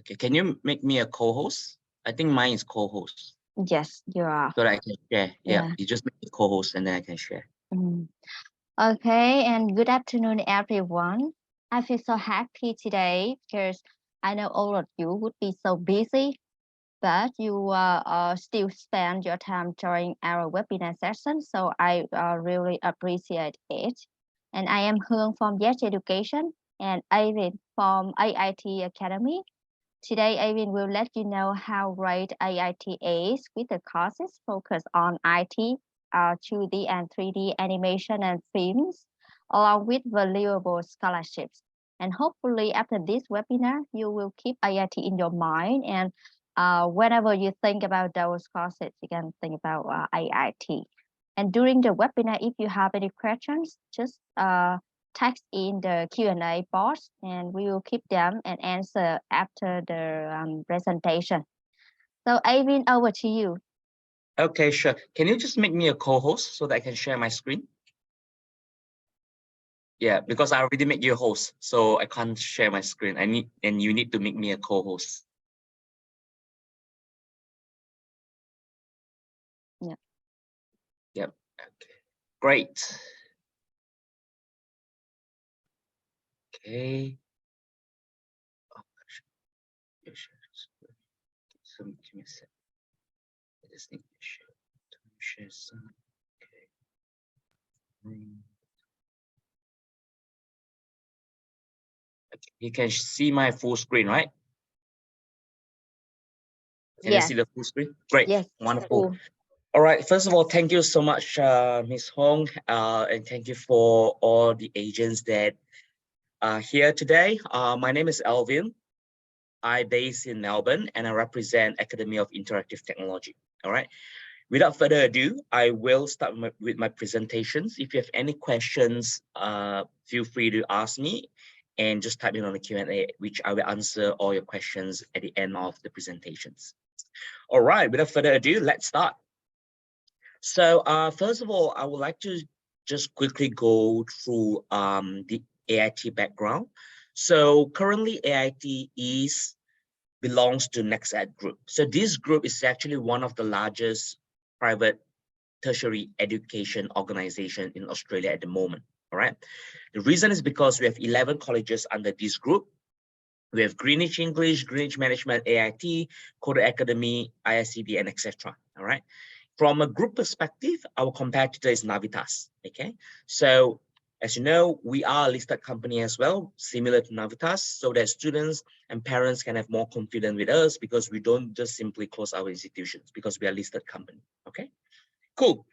Okay, can you make me a co-host? I think mine is co-host. Yes, you are. So that I can share. Yeah, Yeah. you just make me co-host and then I can share. Okay, and good afternoon, everyone. I feel so happy today because I know all of you would be so busy, but you still spend your time during our webinar session. So I really appreciate it. And I am Hương from Yes Education and Ivan from AIT Academy. Today, Ivan will let you know how great AIT is with the courses focused on IT, 2D and 3D animation and films, along with valuable scholarships. And hopefully after this webinar, you will keep AIT in your mind. And whenever you think about those courses, you can think about AIT. And during the webinar, if you have any questions, just text in the Q&A box and we will keep them and answer after the presentation. So Avin, over to you. Okay, sure. Can you just make me a co-host so that I can share my screen? Yeah, because I already made you a host, so I can't share my screen. You need to make me a co-host. Yeah. Yep. Okay. Great. Okay. Oh, give me a sec. I just need to share some. Okay. Okay. You can see my full screen, right? Can you see the full screen? Great. Yes. Wonderful. Cool. All right. First of all, thank you so much, Ms. Hong, and thank you for all the agents that are here today. My name is Alvin. I'm based in Melbourne, and I represent Academy of Interactive Technology. All right. Without further ado, I will start with my presentations. If you have any questions, feel free to ask me and just type in on the Q&A, which I will answer all your questions at the end of the presentations. All right, without further ado, let's start. So first of all, I would like to just quickly go through the AIT background. So currently AIT belongs to NextEd Group. So this group is actually one of the largest private tertiary education organization in Australia at the moment. All right. The reason is because we have 11 colleges under this group. We have Greenwich English, Greenwich Management, AIT, Coder Academy, ISCD, and etc. All right. From a group perspective, our competitor is Navitas. Okay. So as you know, we are a listed company as well, similar to Navitas, so that students and parents can have more confidence with us because we don't just simply close our institutions because we are a listed company. Okay. Cool.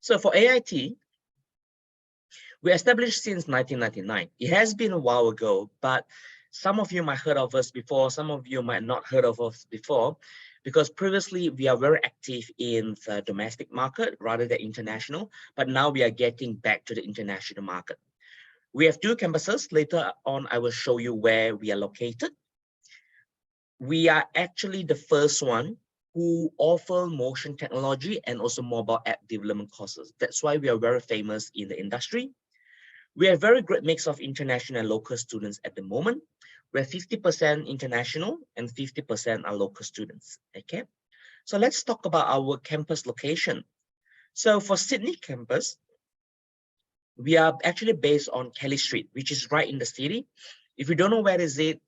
So for AIT, we established since 1999. It has been a while ago, but some of you might heard of us before, some of you might not heard of us before, because previously we are very active in the domestic market rather than international, but now we are getting back to the international market. We have 2 campuses. Later on, I will show you where we are located. We are actually the first one who offer motion technology and also mobile app development courses. That's why we are very famous in the industry. We have a very great mix of international and local students at the moment. We're 50% international and 50% are local students, okay? So let's talk about our campus location. So for Sydney campus, we are actually based on Kelly Street, which is right in the city. If you don't know where is it,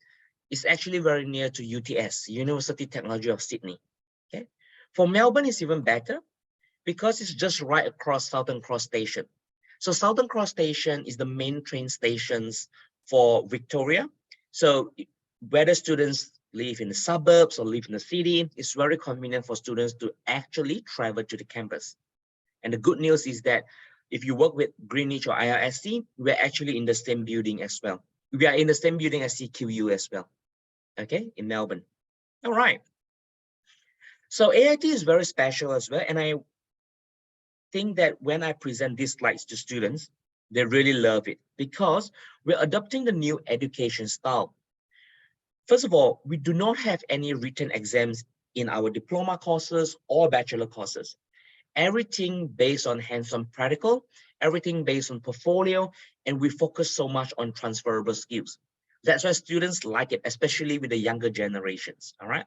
it's actually very near to UTS, University Technology of Sydney, okay? For Melbourne, it's even better because it's just right across Southern Cross Station. So Southern Cross Station is the main train stations for Victoria. So whether students live in the suburbs or live in the city, it's very convenient for students to actually travel to the campus. And the good news is that if you work with Greenwich or IRSC, we're actually in the same building as well. We are in the same building as CQU as well, okay, in Melbourne. All right. So AIT is very special as well. And I think that when I present these slides to students, they really love it because we're adopting the new education style. First of all, we do not have any written exams in our diploma courses or bachelor courses. Everything based on hands-on practical, everything based on portfolio, and we focus so much on transferable skills. That's why students like it, especially with the younger generations. All right.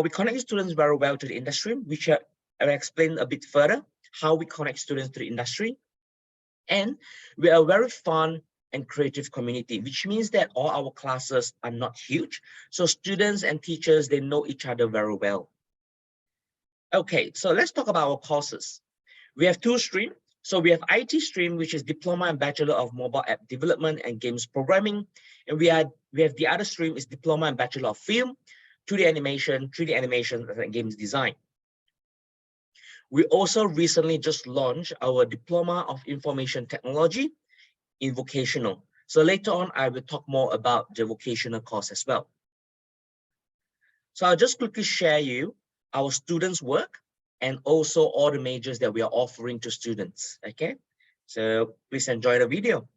We connect students very well to the industry, which I'll explain a bit further how we connect students to the industry. And we are a very fun and creative community, which means that all our classes are not huge. So students and teachers, they know each other very well. Okay, so let's talk about our courses. We have two streams. So we have IT stream, which is Diploma and Bachelor of Mobile App Development and Games Programming. And we have the other stream is Diploma and Bachelor of Film, 2D Animation, 3D Animation, and Games Design. We also recently just launched our Diploma of Information Technology in vocational. So later on, I will talk more about the vocational course as well. So I'll just quickly share you our students' work and also all the majors that we are offering to students. Okay, so please enjoy the video.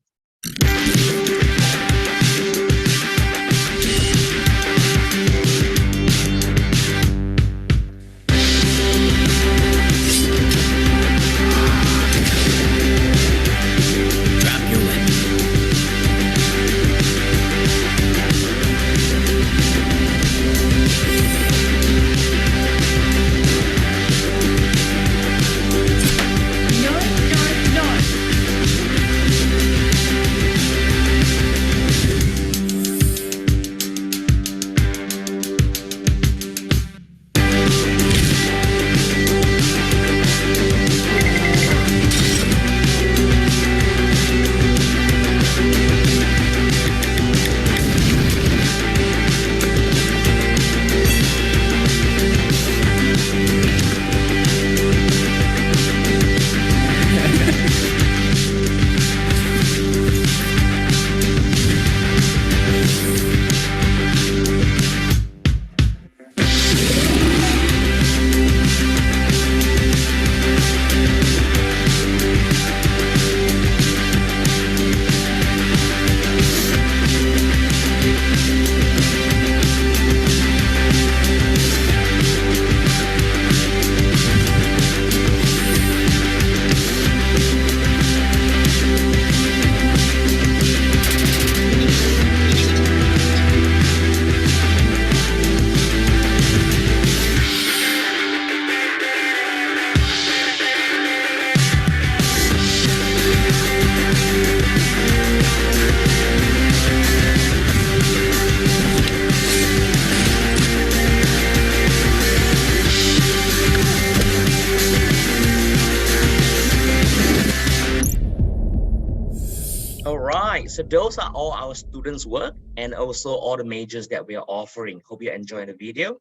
All right, so those are all our students' work and also all the majors that we are offering. Hope you enjoy the video.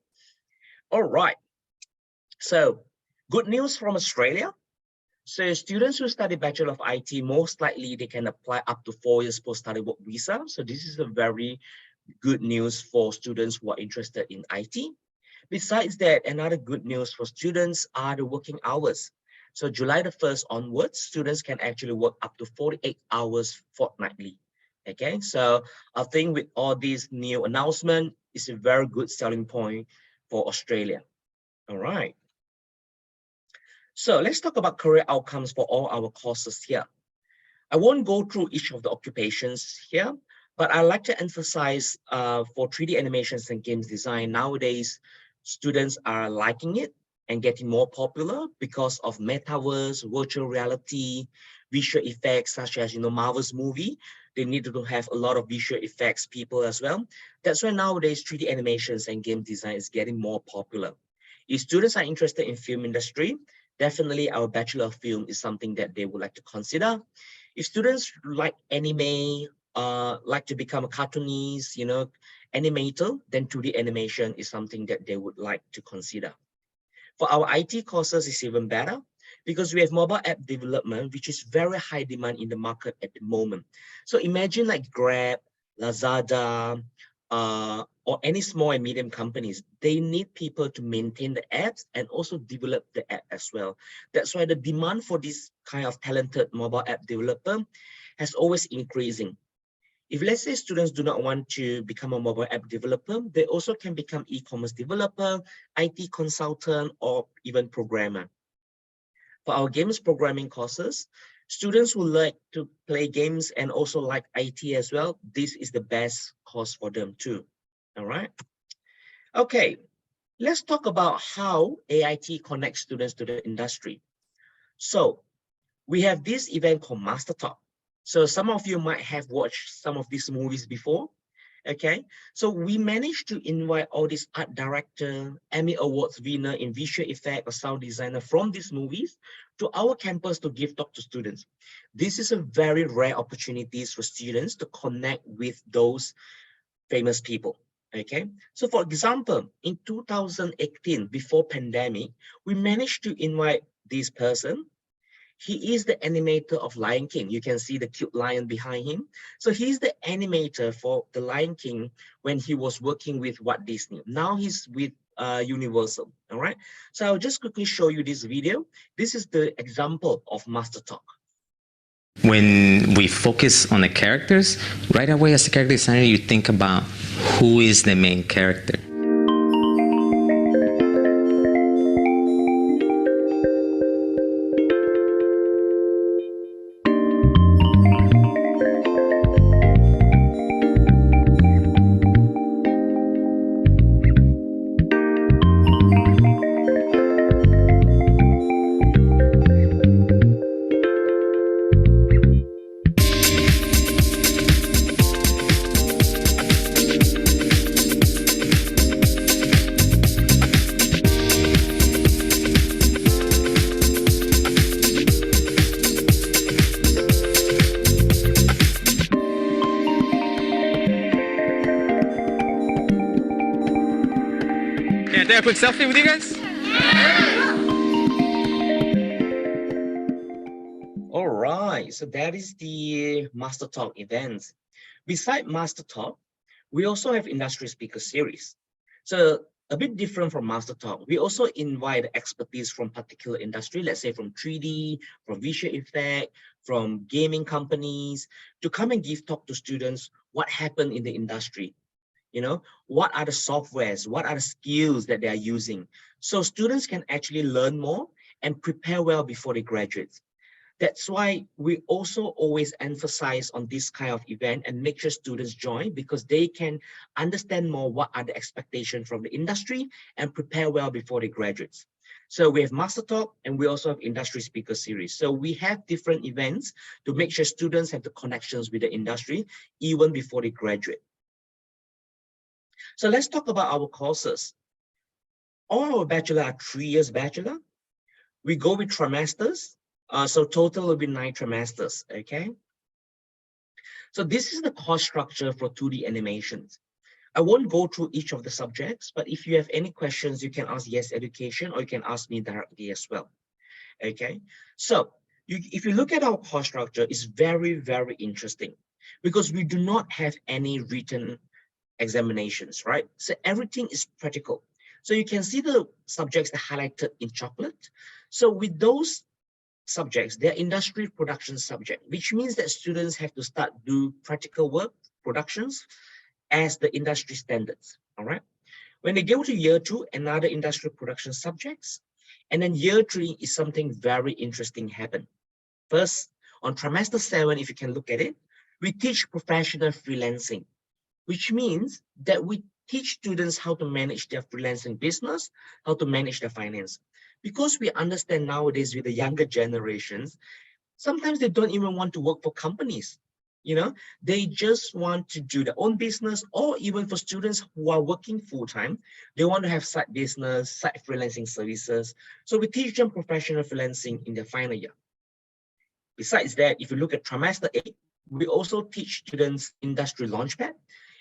All right, so good news from Australia. So students who study Bachelor of IT, most likely they can apply up to 4 years post-study work visa. So this is a very good news for students who are interested in IT. Besides that, another good news for students are the working hours. So July the 1st onwards, students can actually work up to 48 hours fortnightly. Okay, so I think with all these new announcements, it's a very good selling point for Australia. All right. So let's talk about career outcomes for all our courses here. I won't go through each of the occupations here, but I like to emphasize for 3D animations and games design, nowadays, students are liking it and getting more popular because of metaverse, virtual reality, visual effects such as, Marvel's movie. They need to have a lot of visual effects people as well. That's why nowadays 3D animations and game design is getting more popular. If students are interested in film industry, definitely our Bachelor of Film is something that they would like to consider. If students like anime, like to become a cartoonist, animator, then 2D animation is something that they would like to consider. For our IT courses, it's even better because we have mobile app development, which is very high demand in the market at the moment. So imagine like Grab, Lazada, or any small and medium companies, they need people to maintain the apps and also develop the app as well. That's why the demand for this kind of talented mobile app developer has always increasing. If let's say students do not want to become a mobile app developer, they also can become e-commerce developer, IT consultant, or even programmer. For our games programming courses, Students who like to play games and also like IT as well, this is the best course for them too. All right. Okay, let's talk about how AIT connects students to the industry. So we have this event called Master Talk. So some of you might have watched some of these movies before. Okay, so we managed to invite all these art director, Emmy Awards winner in visual effect or sound designer from these movies to our campus to give talk to students. This is a very rare opportunities for students to connect with those famous people. Okay, so for example, in 2018, before pandemic, we managed to invite this person. He is the animator of Lion King. You can see the cute lion behind him. So he's the animator for the Lion King when he was working with Walt Disney. Now he's with Universal. All right. So I'll just quickly show you this video. This is the example of Master Talk. When we focus on the characters, right away as a character designer, you think about who is the main character. Can I take a quick selfie with you guys? All right, so that is the Master Talk event. Beside Master Talk, we also have industry speaker series. So a bit different from Master Talk, we also invite expertise from particular industry, let's say from 3D, from visual effect, from gaming companies, to come and give talk to students what happened in the industry. You know, what are the softwares, what are the skills that they are using? So students can actually learn more and prepare well before they graduate. That's why we also always emphasize on this kind of event and make sure students join, because they can understand more what are the expectations from the industry and prepare well before they graduate. So we have Master Talk and we also have industry speaker series. So we have different events to make sure students have the connections with the industry even before they graduate. So let's talk about our courses. All our bachelor are 3 years bachelor. We go with trimesters. So total will be 9 trimesters, okay? So this is the course structure for 2D animations. I won't go through each of the subjects, but if you have any questions, you can ask Yes Education or you can ask me directly as well, okay? So if you look at our course structure, it's very, very interesting because we do not have any written examinations, right? So everything is practical. So you can see the subjects that highlighted in chocolate. So with those subjects, they're industry production subject, which means that students have to start do practical work productions as the industry standards. All right. When they go to year 2, another industry production subjects, and then year 3 is something very interesting happen. First, on trimester 7, if you can look at it, we teach professional freelancing, which means that we teach students how to manage their freelancing business, how to manage their finance. Because we understand nowadays with the younger generations, sometimes they don't even want to work for companies. You know, they just want to do their own business, or even for students who are working full-time, they want to have side business, side freelancing services. So we teach them professional freelancing in their final year. Besides that, if you look at trimester 8, we also teach students industry launchpad.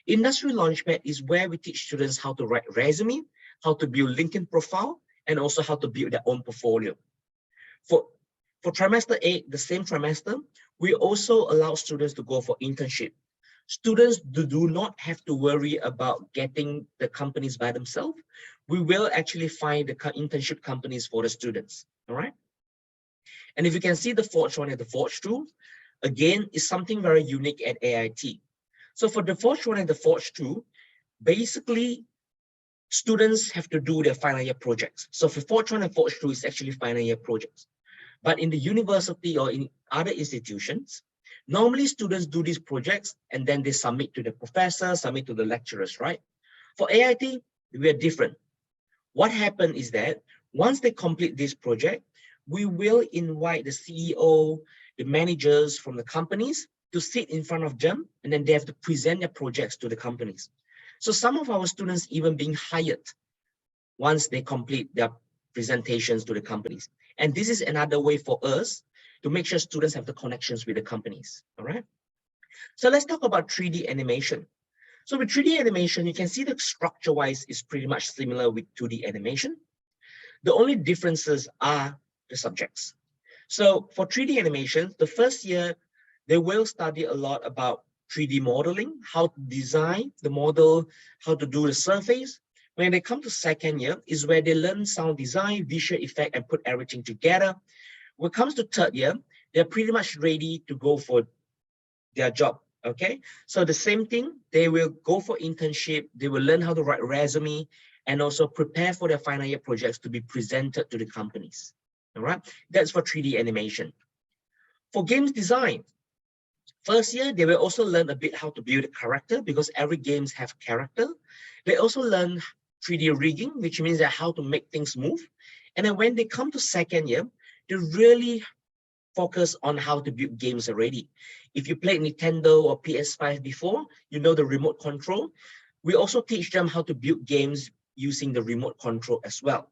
Industry launchpad is where we teach students how to write resume, how to build LinkedIn profile, and also how to build their own portfolio. For trimester 8, the same trimester, we also allow students to go for internship. Students do not have to worry about getting the companies by themselves. We will actually find the internship companies for the students, all right? And if you can see the Forge 1 and the Forge 2, again, is something very unique at AIT. So for the Forge 1 and the Forge 2, basically, students have to do their final year projects. So for Forge 1 and Forge 2 is actually final year projects. But in the university or in other institutions, normally students do these projects and then they submit to the professor, submit to the lecturers, right? For AIT, we are different. What happened is that once they complete this project, we will invite the CEO, the managers from the companies to sit in front of them, and then they have to present their projects to the companies. So some of our students even being hired once they complete their presentations to the companies. And this is another way for us to make sure students have the connections with the companies, all right? So let's talk about 3D animation. So with 3D animation, you can see the structure-wise is pretty much similar with 2D animation. The only differences are the subjects. So for 3D animation, the first year, they will study a lot about 3D modeling, how to design the model, how to do the surface. When they come to second year is where they learn sound design, visual effect, and put everything together. When it comes to third year, they're pretty much ready to go for their job. Okay, so the same thing, they will go for internship, they will learn how to write resume, and also prepare for their final year projects to be presented to the companies. All right, that's for 3D animation. For games design, first year, they will also learn a bit how to build a character because every games have character. They also learn 3D rigging, which means that how to make things move. And then when they come to second year, they really focus on how to build games already. If you played Nintendo or PS5 before, you know the remote control. We also teach them how to build games using the remote control as well.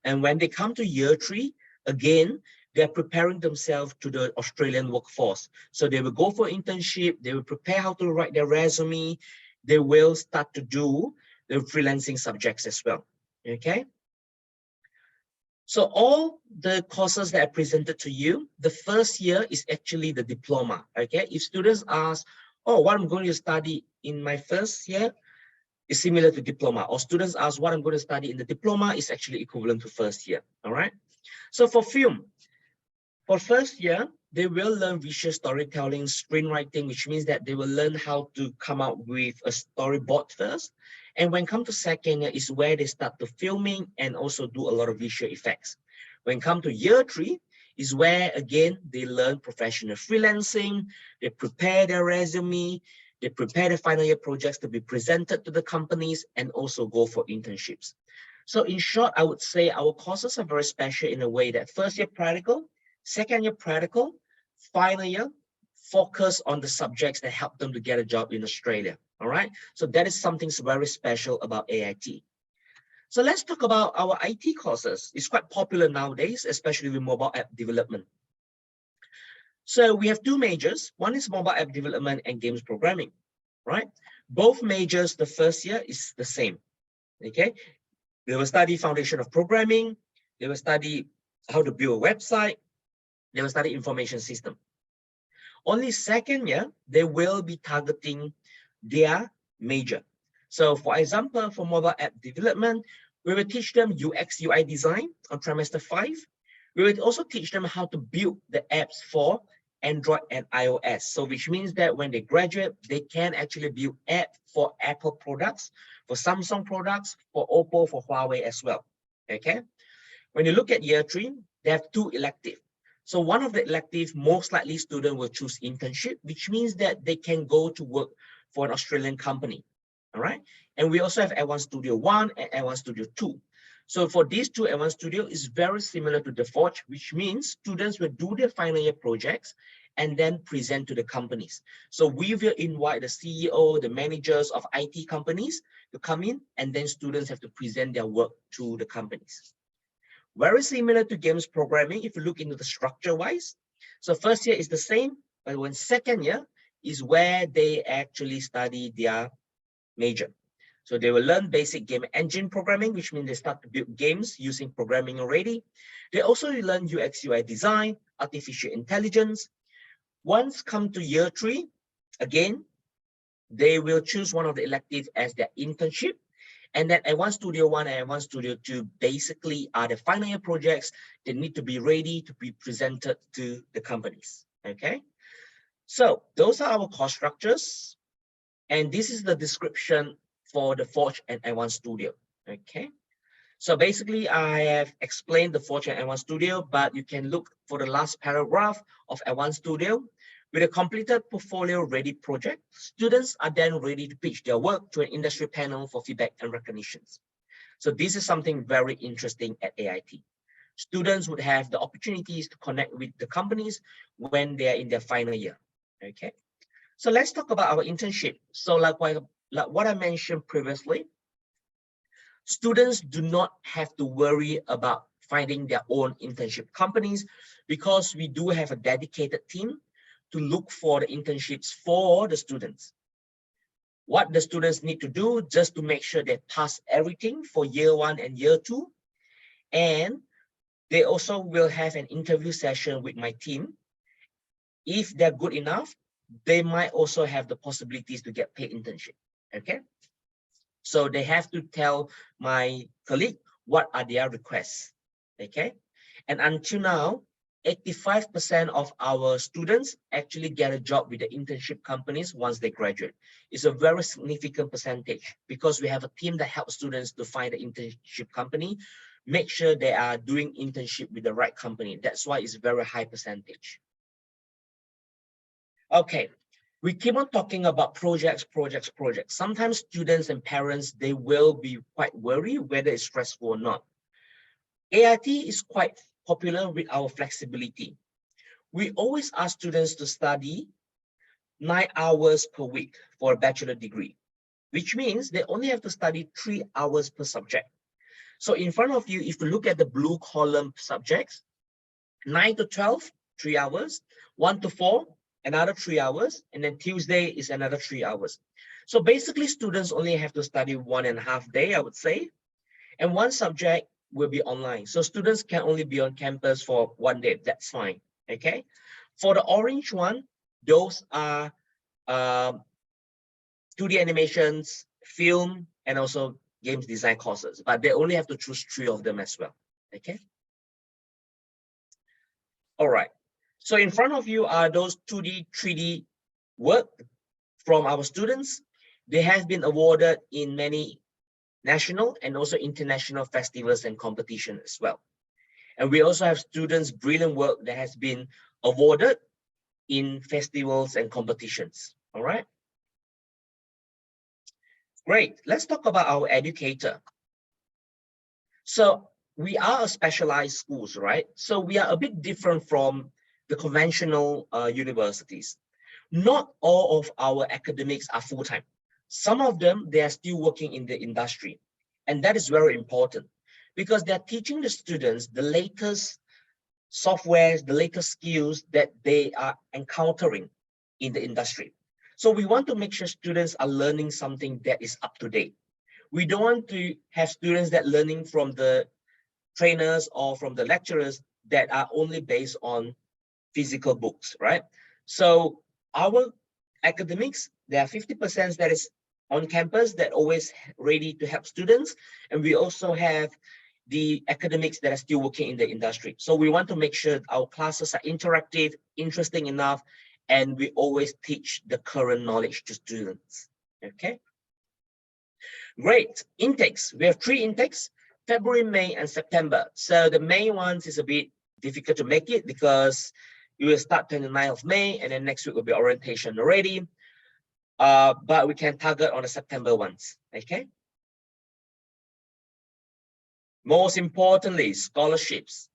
And when they come to year 3, again, they're preparing themselves to the Australian workforce. So they will go for internship, they will prepare how to write their resume, they will start to do the freelancing subjects as well, okay? So all the courses that I presented to you, the first year is actually the diploma, okay? If students ask, oh, what I'm going to study in my first year is similar to diploma, or students ask what I'm going to study in the diploma is actually equivalent to first year, all right? So for film, for first year, they will learn visual storytelling, screenwriting, which means that they will learn how to come up with a storyboard first. And when come to second year is where they start to filming and also do a lot of visual effects. When come to year 3 is where, again, they learn professional freelancing, they prepare their resume, they prepare the final year projects to be presented to the companies and also go for internships. So in short, I would say our courses are very special in a way that first year practical, second year practical, final year focus on the subjects that help them to get a job in Australia. All right, so that is something very special about AIT. So let's talk about our IT courses. It's quite popular nowadays, especially with mobile app development. So we have 2 majors. One is mobile app development and games programming, right? Both majors, the first year is the same, okay? They will study foundation of programming. They will study how to build a website. They will study information system. Only second year, they will be targeting their major. So for example, for mobile app development, we will teach them UX, UI design on trimester 5. We will also teach them how to build the apps for Android and iOS. So which means that when they graduate, they can actually build app for Apple products, for Samsung products, for Oppo, for Huawei as well, okay? When you look at year 3, they have 2 electives. So one of the elective, most likely student will choose internship, which means that they can go to work for an Australian company, all right? And we also have Advanced Studio 1 and Advanced Studio 2. So for these 2 Advanced Studio is very similar to the Forge, which means students will do their final year projects and then present to the companies. So we will invite the CEO, the managers of IT companies to come in, and then students have to present their work to the companies. Very similar to games programming if you look into the structure wise. So first year is the same, but when second year is where they actually study their major. So they will learn basic game engine programming, which means they start to build games using programming already. They also learn UX, UI design, artificial intelligence. Once come to year 3, again, they will choose one of the electives as their internship. And then Advanced Studio 1 and Advanced Studio 2 basically are the final year projects that need to be ready to be presented to the companies, okay? So those are our course structures. And this is the description for the Forge and Advanced Studio, okay? So basically, I have explained the Fortune N1 Studio, but you can look for the last paragraph of N1 Studio. With a completed portfolio-ready project, students are then ready to pitch their work to an industry panel for feedback and recognitions. So this is something very interesting at AIT. Students would have the opportunities to connect with the companies when they are in their final year. Okay, so let's talk about our internship. So like what I mentioned previously, students do not have to worry about finding their own internship companies because we do have a dedicated team to look for the internships for the students. What the students need to do just to make sure they pass everything for year 1 and year 2. And they also will have an interview session with my team. If they're good enough, they might also have the possibilities to get paid internship. Okay. So they have to tell my colleague what are their requests. Okay. And until now, 85% of our students actually get a job with the internship companies once they graduate. It's a very significant percentage because we have a team that helps students to find the internship company, make sure they are doing internship with the right company. That's why it's a very high percentage. Okay, we keep on talking about projects. Sometimes students and parents, they will be quite worried whether it's stressful or not. AIT is quite popular with our flexibility. We always ask students to study 9 hours per week for a bachelor degree, which means they only have to study 3 hours per subject. So in front of you, if you look at the blue column subjects, 9 to 12, 3 hours, 1 to 4, another 3 hours, and then Tuesday is another 3 hours. So basically students only have to study 1.5 days, I would say, and one subject will be online. So students can only be on campus for 1 day, that's fine, okay? For the orange one, those are 2D animations, film, and also games design courses, but they only have to choose 3 of them as well, okay? All right, so in front of you are those 2D, 3D work from our students. They have been awarded in many national and also international festivals and competition as well. And we also have students' brilliant work that has been awarded in festivals and competitions, all right? Great, let's talk about our educator. So we are a specialized schools, right? So we are a bit different from the conventional universities. Not all of our academics are full-time. Some of them, they are still working in the industry. And that is very important because they're teaching the students the latest softwares, the latest skills that they are encountering in the industry. So we want to make sure students are learning something that is up to date. We don't want to have students that learning from the trainers or from the lecturers that are only based on physical books, right? So our academics, there are 50% that is on campus that always ready to help students. And we also have the academics that are still working in the industry. So we want to make sure our classes are interactive, interesting enough, and we always teach the current knowledge to students, okay? Great, intakes. We have 3 intakes, February, May, and September. So the May ones is a bit difficult to make it because you will start 29th of May, and then next week will be orientation already. But we can target on the September ones, okay? Most importantly, scholarships.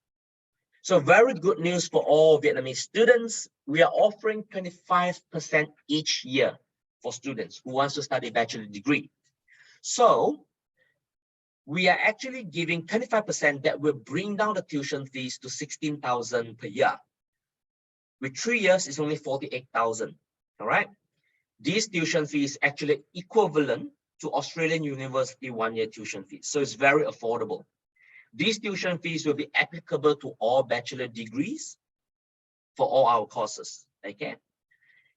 So very good news for all Vietnamese students. We are offering 25% each year for students who wants to study bachelor degree. So we are actually giving 25% that will bring down the tuition fees to 16,000 per year. With 3 years, it's only 48,000, all right? These tuition fees actually equivalent to Australian university 1-year tuition fees. So it's very affordable. These tuition fees will be applicable to all bachelor degrees for all our courses, okay?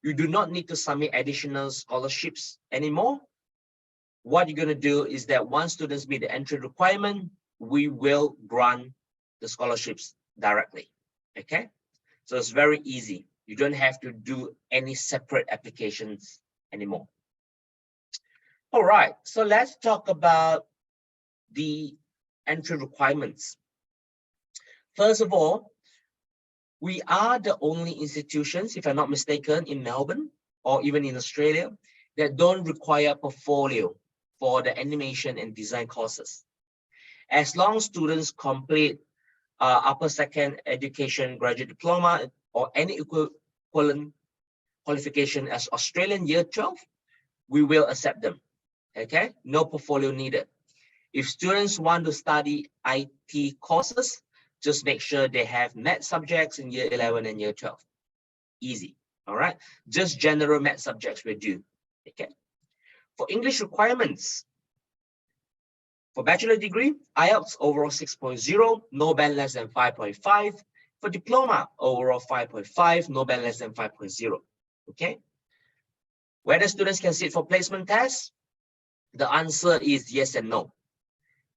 You do not need to submit additional scholarships anymore. What you're going to do is that once students meet the entry requirement, we will grant the scholarships directly, okay? So it's very easy. You don't have to do any separate applications anymore. All right, so let's talk about the entry requirements. First of all, we are the only institutions, if I'm not mistaken, in Melbourne or even in Australia that don't require portfolio for the animation and design courses. As long as students complete upper second education graduate diploma or any equivalent qualification as Australian year 12, we will accept them. Okay, no portfolio needed. If students want to study IT courses, just make sure they have math subjects in year 11 and year 12. Easy. All right, just general math subjects will do. Okay, for English requirements, for bachelor degree, IELTS overall 6.0, no band less than 5.5. For diploma, overall 5.5, no band less than 5.0. Okay, whether students can sit for placement tests, the answer is yes and no.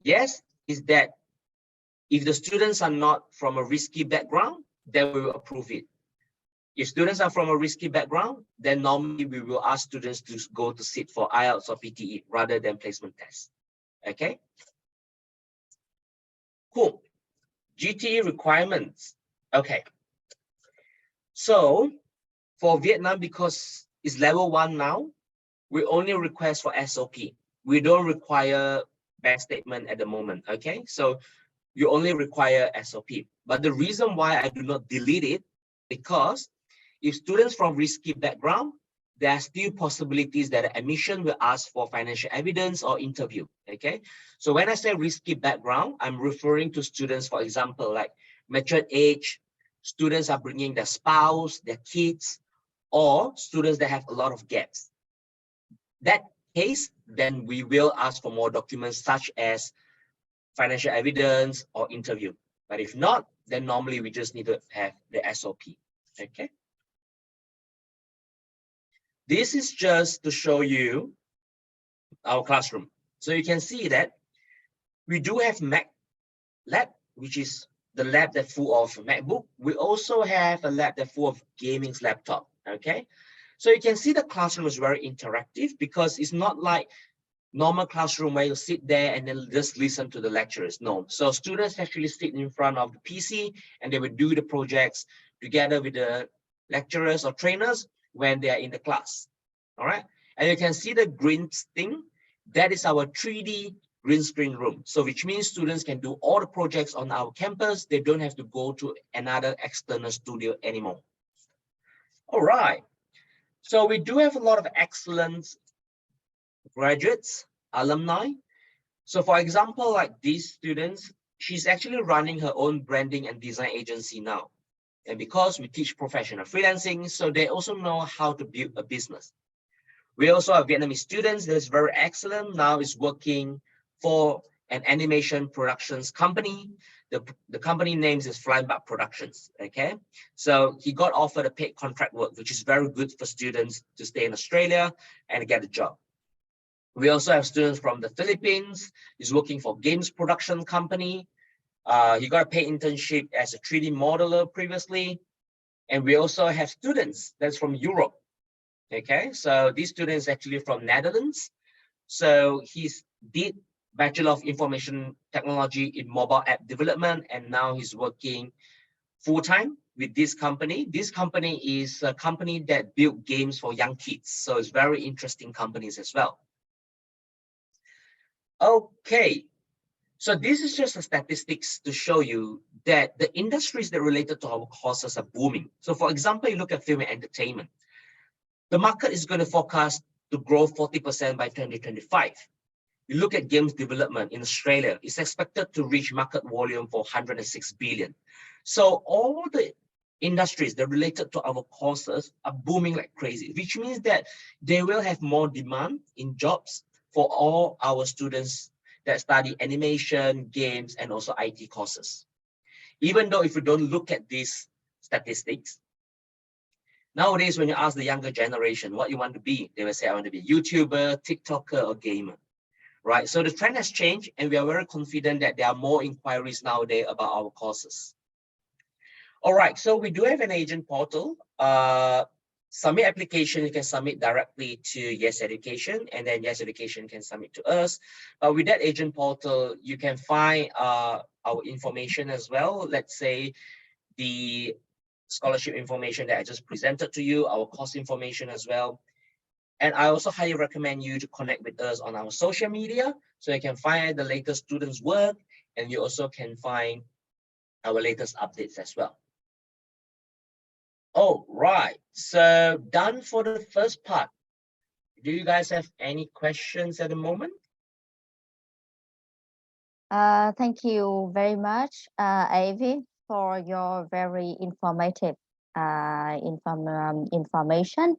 Yes is that if the students are not from a risky background, then we will approve it. If students are from a risky background, then normally we will ask students to go to sit for IELTS or PTE rather than placement tests. Okay, cool. GTE requirements. Okay, so for Vietnam, because it's level 1 now, we only request for SOP. We don't require bank statement at the moment. Okay, so you only require SOP. But the reason why I do not delete it, because if students from risky background, there are still possibilities that admission will ask for financial evidence or interview. Okay, so when I say risky background, I'm referring to students, for example, like matured age, students are bringing their spouse, their kids, or students that have a lot of gaps. That case, then we will ask for more documents such as financial evidence or interview. But if not, then normally we just need to have the SOP. Okay. This is just to show you our classroom. So you can see that we do have Mac lab, which is the lab that's full of MacBook. We also have a lab that's full of gaming's laptop. Okay. So you can see the classroom is very interactive because it's not like normal classroom where you sit there and then just listen to the lecturers. No, so students actually sit in front of the PC and they will do the projects together with the lecturers or trainers when they are in the class. All right, and you can see the green thing. That is our 3D green screen room. So which means students can do all the projects on our campus. They don't have to go to another external studio anymore. All right, so we do have a lot of excellent graduates, alumni. So for example, like these students, she's actually running her own branding and design agency now. And because we teach professional freelancing, so they also know how to build a business. We also have Vietnamese students that is very excellent. Now is working for an animation productions company. The company name is Flying Back Productions. Okay, so he got offered a paid contract work, which is very good for students to stay in Australia and get a job. We also have students from the Philippines. He's working for games production company. He got a paid internship as a 3D modeler previously. And we also have students that's from Europe. Okay, so these students actually from Netherlands. So he's did Bachelor of Information Technology in mobile app development, and now he's working full-time with this company. This company is a company that built games for young kids. So it's very interesting companies as well. Okay, so this is just the statistics to show you that the industries that related to our courses are booming. So for example, you look at film and entertainment. The market is going to forecast to grow 40% by 2025. You look at games development in Australia, it's expected to reach market volume for 106 billion. So all the industries that related to our courses are booming like crazy, which means that they will have more demand in jobs for all our students that study animation, games, and also IT courses. Even though if you don't look at these statistics, nowadays when you ask the younger generation what you want to be, they will say, I want to be a YouTuber, TikToker, or gamer, right? So the trend has changed, and we are very confident that there are more inquiries nowadays about our courses. All right, so we do have an agent portal. submit application, you can submit directly to Yes Education, and then Yes Education can submit to us. But with that agent portal, you can find our information as well. Let's say the scholarship information that I just presented to you, our course information as well. And I also highly recommend you to connect with us on our social media, so you can find the latest students' work, and you also can find our latest updates as well. Oh, right. So done for the first part. Do you guys have any questions at the moment? Thank you very much, Avi, for your very informative information.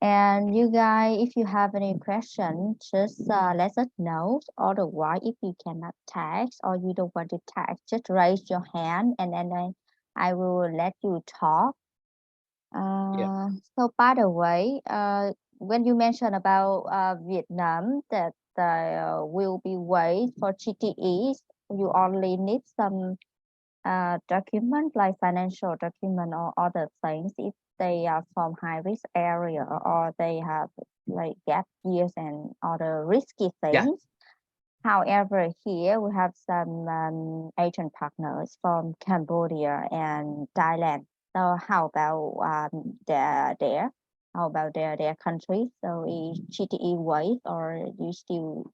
And you guys, if you have any question, just let us know. Otherwise, if you cannot text or you don't want to text, just raise your hand and then I will let you talk. So by the way, when you mentioned about Vietnam that will be waived for GTEs, you only need some document like financial document or other things if they are from high risk area or they have like gap years and other risky things. Yeah. However, here we have some Asian partners from Cambodia and Thailand. So how about there? How about their country? So is GTE waived or you still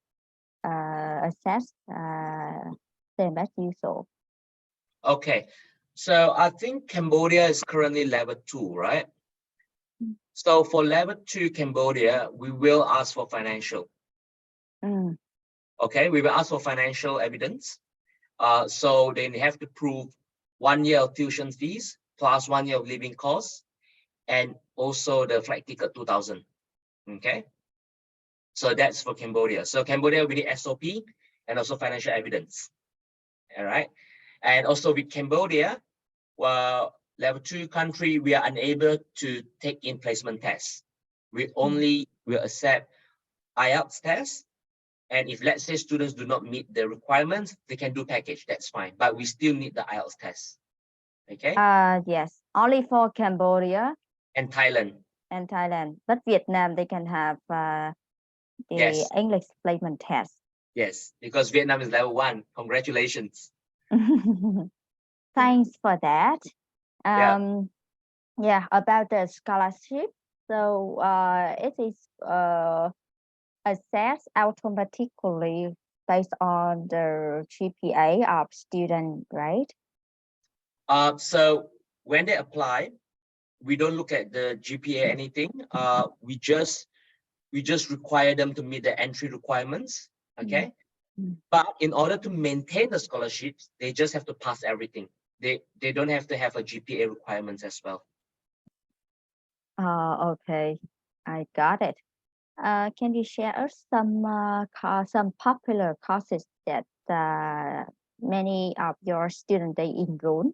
assess same as usual? Okay. So I think Cambodia is currently level 2, right? So for level 2 Cambodia, we will ask for financial. Okay, we will ask for financial evidence. So they have to prove 1 year of tuition fees plus 1 year of living costs, and also the flight ticket 2,000. Okay, so that's for Cambodia. So Cambodia, we need SOP and also financial evidence. All right, and also with Cambodia, well, level 2 country, we are unable to take in placement tests. We only will accept IELTS tests. And if, let's say, students do not meet the requirements, they can do package, that's fine. But we still need the IELTS test. Okay? Yes, only for Cambodia. And Thailand. And Thailand. But Vietnam, they can have the Yes. English placement test. Yes, because Vietnam is level 1. Congratulations. Thanks for that. Yeah. Yeah, about the scholarship. So it is assessed automatically based on the GPA of student, right? So when they apply, we don't look at the GPA anything. We just require them to meet the entry requirements. Okay. But in order to maintain the scholarships, they just have to pass everything. They don't have to have a GPA requirements as well. Okay, I got it. Can you share us some popular courses that many of your students they enroll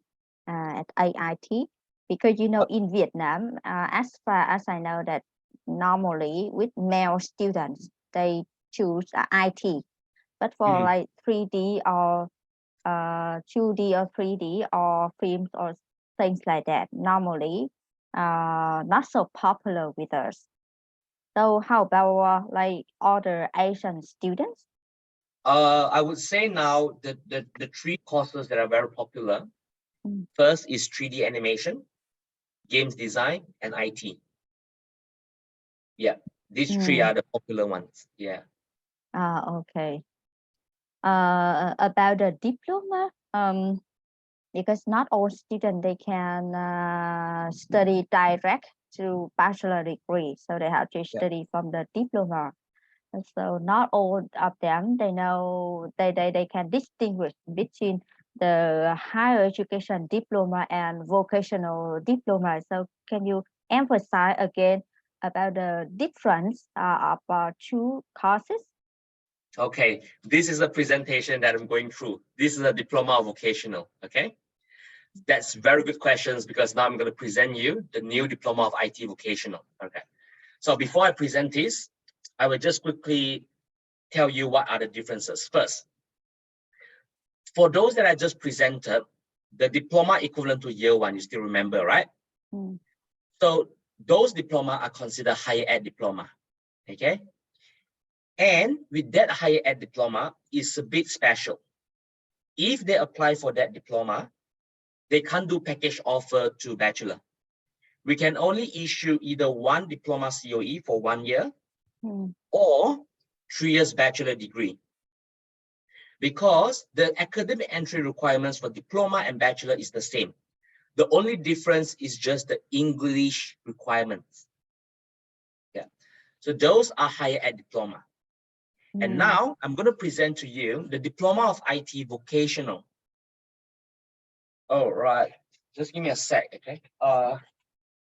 at AIT? Because you know in Vietnam, as far as I know that normally with male students they choose IT, but for like 3D or 2D or 3D or films or things like that, normally not so popular with us. So how about like other Asian students? I would say now the 3 courses that are very popular. First is 3D animation, games design, and IT. Yeah, these 3 are the popular ones. Yeah. Okay. About the diploma, because not all students they can study direct to bachelor degree, so they have to study from the diploma. And so not all of them they know they can distinguish between the higher education diploma and vocational diploma. So can you emphasize again about the difference of 2 courses? Okay, this is a presentation that I'm going through. This is a diploma of vocational. Okay, that's very good questions, because now I'm going to present you the new diploma of IT vocational. Okay, so before I present this, I will just quickly tell you what are the differences. First, for those that I just presented, the diploma equivalent to year 1, you still remember, right? So those diploma are considered higher ed diploma, okay? And with that higher ed diploma is a bit special. If they apply for that diploma, they can't do package offer to bachelor. We can only issue either one diploma COE for 1 year or 3 years bachelor degree. Because the academic entry requirements for diploma and bachelor is the same. The only difference is just the English requirements. Yeah. So those are higher ed diploma. And now I'm going to present to you the Diploma of IT Vocational. All right. Just give me a sec, okay? All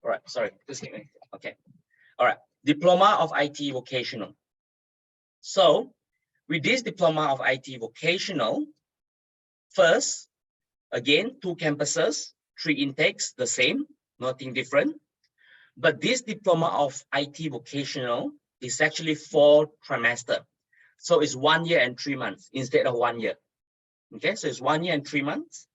right, sorry, just give me, okay. All right, Diploma of IT Vocational. So with this Diploma of IT Vocational, first, again, 2 campuses, 3 intakes, the same, nothing different. But this Diploma of IT Vocational is actually 4 trimester. So it's 1 year and 3 months instead of 1 year. Okay, so it's 1 year and 3 months.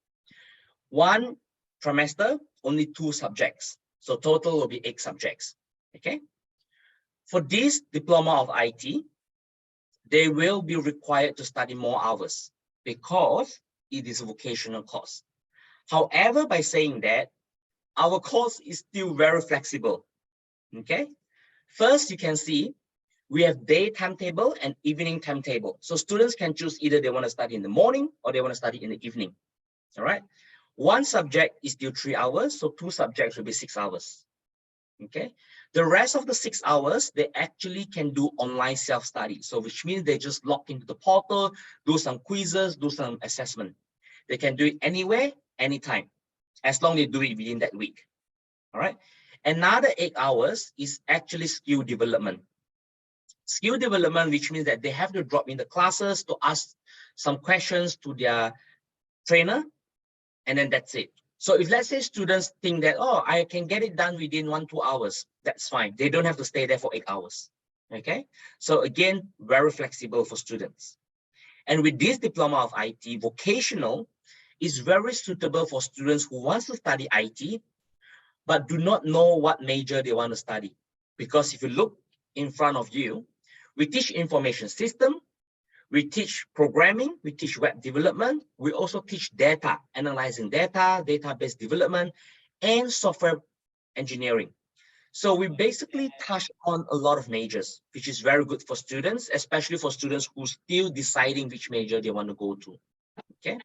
1 trimester, only 2 subjects. So total will be 8 subjects. Okay. For this Diploma of IT, they will be required to study more hours because it is a vocational course. However, by saying that, our course is still very flexible. Okay. First, you can see we have day timetable and evening timetable. So students can choose either they want to study in the morning or they want to study in the evening. All right. 1 subject is still 3 hours, so 2 subjects will be 6 hours. Okay. The rest of the 6 hours, they actually can do online self-study. So which means they just log into the portal, do some quizzes, do some assessment. They can do it anywhere, anytime, as long as they do it within that week. All right. Another 8 hours is actually skill development. Skill development, which means that they have to drop in the classes to ask some questions to their trainer, and then that's it. So if let's say students think that, oh, I can get it done within 1-2 hours, that's fine. They don't have to stay there for 8 hours. Okay. So again, very flexible for students. And with this Diploma of IT, vocational is very suitable for students who want to study IT, but do not know what major they want to study. Because if you look in front of you, we teach information system, we teach programming, we teach web development, we also teach data, analyzing data, database development, and software engineering. So we basically touch on a lot of majors, which is very good for students, especially for students who are still deciding which major they want to go to. Okay,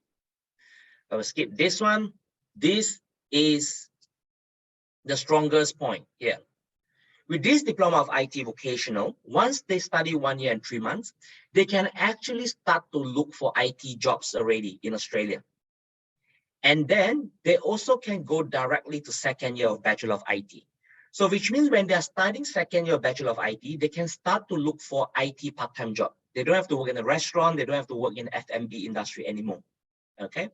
I will skip this one. This is the strongest point here. With this Diploma of IT Vocational, once they study 1 year and 3 months, they can actually start to look for IT jobs already in Australia. And then they also can go directly to 2nd year of Bachelor of IT. So which means when they're studying 2nd year of Bachelor of IT, they can start to look for IT part-time job. They don't have to work in a restaurant, they don't have to work in the F&B industry anymore. Okay.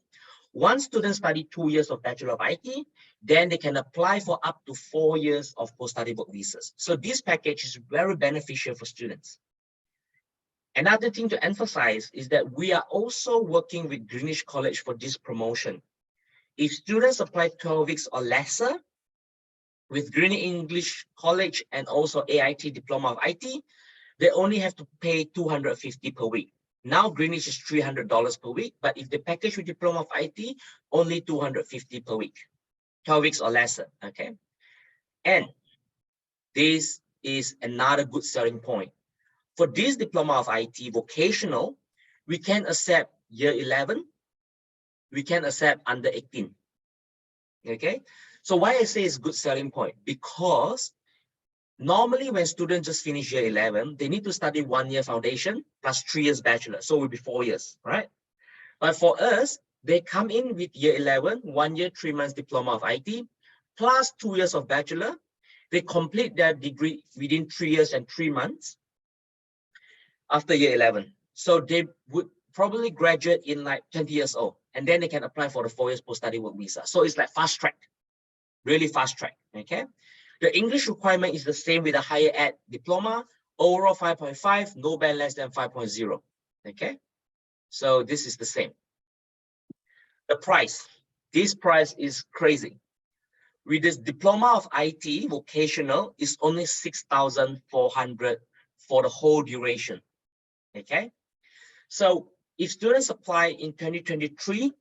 Once students study 2 years of Bachelor of IT, then they can apply for up to 4 years of post-study work visas. So this package is very beneficial for students. Another thing to emphasize is that we are also working with Greenwich College for this promotion. If students apply 12 weeks or lesser with Greenwich English College and also AIT Diploma of IT, they only have to pay $250 per week. Now Greenwich is $300 per week, but if they package with Diploma of IT, only $250 per week, 12 weeks or lesser, okay? And this is another good selling point. For this Diploma of IT Vocational, we can accept year 11, we can accept under 18, okay? So why I say it's good selling point? Because normally when students just finish year 11, they need to study 1 year foundation plus 3 years bachelor. So it will be 4 years, right? But for us, they come in with year 11, 1 year, 3 months Diploma of IT, plus 2 years of bachelor. They complete their degree within 3 years and 3 months after year 11. So they would probably graduate in like 20 years old, and then they can apply for the 4 years post-study work visa. So it's like fast track, really fast track, okay? The English requirement is the same with a higher ed diploma, overall 5.5, no band less than 5.0, okay? So this is the same. The price, this price is crazy. with this diploma of IT vocational is only 6,400 for the whole duration. Okay, so if students apply in 2023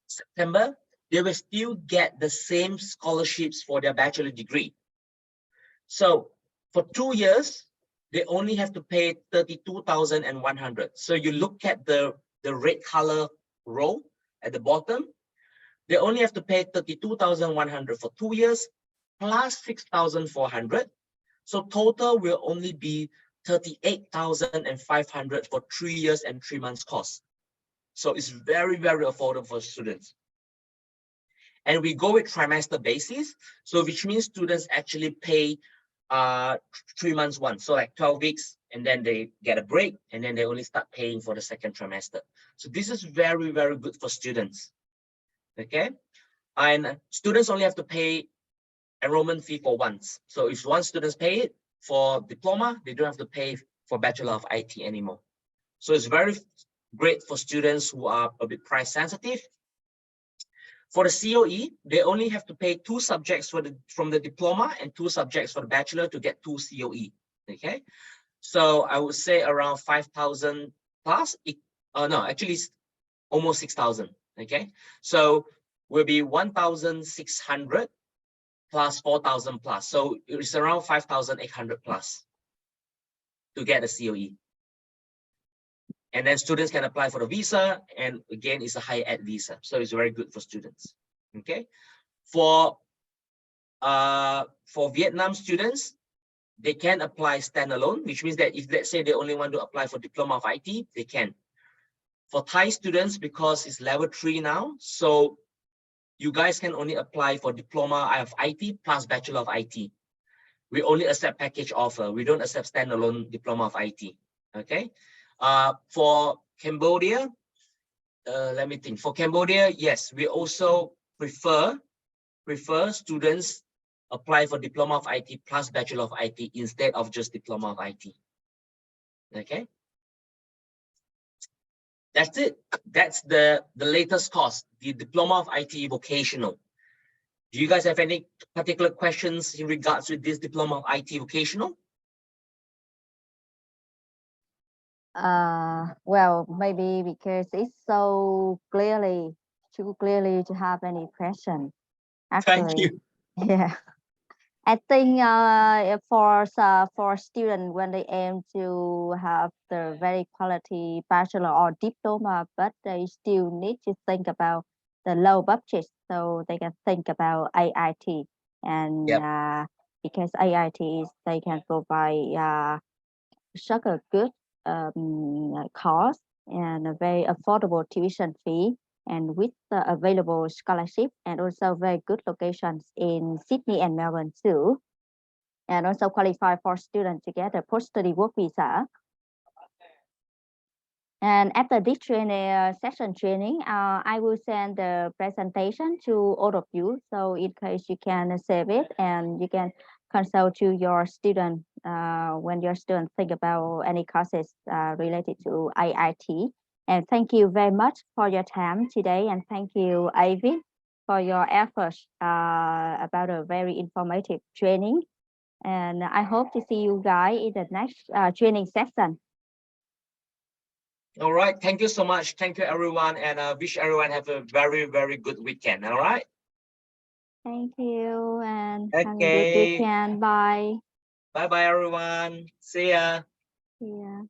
September, they will still get the same scholarships for their bachelor degree. So for 2 years, they only have to pay 32,100. So you look at the red color row at the bottom, they only have to pay 32,100 for 2 years plus 6,400. So total will only be 38,500 for 3 years and 3 months course. So it's very, very affordable for students. And we go with trimester basis. So which means students actually pay 3 months once. So like 12 weeks, and then they get a break, and then they only start paying for the second trimester. So this is very, very good for students. Okay. And students only have to pay enrollment fee for once. So if one student pay it for diploma, they don't have to pay for Bachelor of IT anymore. So it's very great for students who are a bit price sensitive. For the COE, they only have to pay 2 subjects from the diploma and 2 subjects for the bachelor to get 2 COE. Okay, so I would say around 5,000 plus. No, actually it's almost 6,000. Okay, so will be 1,600 plus 4,000 plus. So it's around 5,800 plus to get a COE. And then students can apply for the visa, and again, it's a higher ed visa, so it's very good for students. Okay, for Vietnam students, they can apply standalone, which means that if let's say they only want to apply for diploma of IT, they can. For Thai students, because it's level 3 now, so you guys can only apply for diploma of IT plus Bachelor of IT. We only accept package offer. We don't accept standalone diploma of IT. Okay. For Cambodia, let me think. For Cambodia, yes, we also prefer students apply for diploma of IT plus Bachelor of IT instead of just diploma of IT. Okay, that's it. That's the latest course, the diploma of IT vocational. Do you guys have any particular questions in regards to this diploma of IT vocational? Well, maybe because it's so too clearly to have any question. Actually, Thank you. yeah. I think for students when they aim to have the very quality bachelor or diploma, but they still need to think about the low budget, so they can think about AIT, and Yep. because AIT they can provide such a good cost and a very affordable tuition fee, and with the available scholarship and also very good locations in Sydney and Melbourne too, and also qualify for students to get a post-study work visa. And after this session training, I will send the presentation to all of you. So in case you can save it and you can consult to your student when your students think about any courses related to AIT. And thank you very much for your time today. And thank you, Ivy, for your efforts about a very informative training. And I hope to see you guys in the next training session. All right. Thank you so much. Thank you, everyone. And wish everyone have a very, very good weekend. All right. Thank you and have a good Okay. weekend. Bye. Bye-bye, everyone. See ya. Yeah.